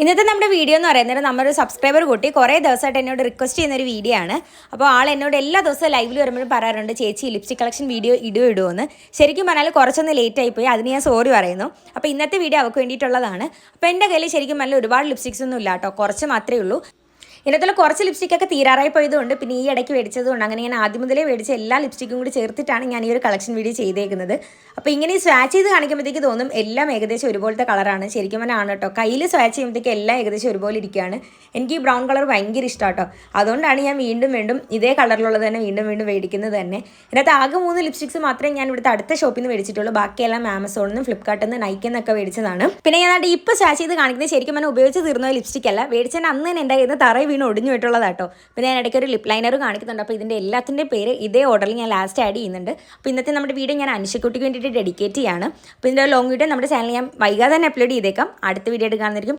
ഇന്നത്തെ നമ്മുടെ വീഡിയോ എന്ന് പറയുന്നത് നമ്മുടെ ഒരു സബ്സ്ക്രൈബർ കൂട്ടി കുറേ ദിവസമായിട്ട് എന്നോട് റിക്വസ്റ്റ് ചെയ്യുന്ന ഒരു വീഡിയോ ആണ്. അപ്പോൾ ആൾ എന്നോട് എല്ലാ ദിവസവും ലൈവിൽ വരുമ്പോഴും പറയാറുണ്ട്, ചേച്ചി ലിപ്സ്റ്റിക് കളക്ഷൻ വീഡിയോ ഇടുമെന്ന്. ശരിക്കും പറഞ്ഞാൽ കുറച്ചൊന്ന് ലേറ്റ് ആയിപ്പോയി, അതിന് ഞാൻ സോറി പറയുന്നു. അപ്പോൾ ഇന്നത്തെ വീഡിയോ അവർക്ക് വേണ്ടിയിട്ടുള്ളതാണ്. അപ്പോൾ എൻ്റെ കയ്യിൽ ശരിക്കും പറഞ്ഞാൽ ഒരുപാട് ലിപ്സ്റ്റിക്സ് ഒന്നും ഇല്ല കേട്ടോ, കുറച്ച് മാത്രമേ ഉള്ളൂ. ഇതിനകത്തുള്ള കുറച്ച് ലിപ്സ്റ്റിക്കൊക്കെ തീരാറായി പോയതുകൊണ്ട് പിന്നെ ഈ ഇടയ്ക്ക് മേടിച്ചതുകൊണ്ട് അങ്ങനെ ഞാൻ ആദ്യം മുതലേ മേടിച്ച എല്ലാ ലിപ്സ്റ്റിക്കും കൂടി ചേർത്തിട്ടാണ് ഞാൻ ഈ ഒരു കളക്ഷൻ വീഡിയോ ചെയ്തേക്കുന്നത്. അപ്പോൾ ഇങ്ങനെ സ്വാച്ച് ചെയ്ത് കാണിക്കുമ്പോഴത്തേക്ക് തോന്നും എല്ലാം ഏകദേശം ഒരുപോലത്തെ കളറാണ്. ശരിക്കും പറഞ്ഞാൽ കേട്ടോ, കയ്യിൽ സ്വാച്ച് ചെയ്യുമ്പോഴത്തേക്ക് എല്ലാം ഏകദേശം ഒരുപോലെ ഇരിക്കുകയാണ്. എനിക്ക് ഈ ബ്രൗൺ കളർ ഭയങ്കര ഇഷ്ടമാണ് കേട്ടോ. അതുകൊണ്ടാണ് ഞാൻ വീണ്ടും ഇതേ കളറിലുള്ളത് തന്നെ വീണ്ടും മേടിക്കുന്നത് തന്നെ. ഇതിനകത്ത് ആകെ 3 ലിപ്സ്റ്റിക്സ് മാത്രമേ ഞാൻ ഇവിടുത്തെ അടുത്ത ഷോപ്പിൽ നിന്ന് മേടിച്ചിട്ടുള്ളൂ. ബാക്കിയെല്ലാം ആമസോണിൽ നിന്നും ഫ്ലിപ്കാർട്ടിൽ നിന്ന് നൈക്കിൽ നിന്നൊക്കെ മേടിച്ചതാണ്. പിന്നെ ഞാൻ ഇപ്പോൾ സ്വാച്ച് ചെയ്ത് കാണിക്കുന്നത് ശരിക്കും പറഞ്ഞാൽ ഉപയോഗിച്ച് തീർന്ന ലിപ്സ്റ്റിക് അല്ല, മേടിച്ചതിന് അന്ന് തന്നെ എൻ്റെ കയ്യിൽ നിന്ന് തറയിൽ വീണ് ഒടിഞ്ഞു പോയിട്ടുള്ളതാട്ടോ. പിന്നെ ഞാൻ ഇടയ്ക്ക് ഒരു ലിപ് ലൈനർ കാണിക്കുന്നുണ്ട്. അപ്പോൾ ഇതിൻ്റെ എല്ലാത്തിൻ്റെ പേര് ഇതേ ഓർഡറിൽ ഞാൻ ലാസ്റ്റ് ആഡ് ചെയ്യുന്നുണ്ട്. അപ്പോൾ ഇന്നത്തെ നമ്മുടെ വീഡിയോ ഞാൻ അനുഷക്കുട്ടിക്ക് വേണ്ടിയിട്ട് ഡെഡിക്കേറ്റ് ചെയ്യാണ്. അപ്പോൾ ഇതിൻ്റെ ലോങ് വീഡിയോ നമ്മുടെ ചാനൽ ഞാൻ വൈകാതെ തന്നെ അപ്ലോഡ് ചെയ്തേക്കാം. അടുത്ത വീഡിയോ ആയിട്ട് കാണുന്നതായിരിക്കും.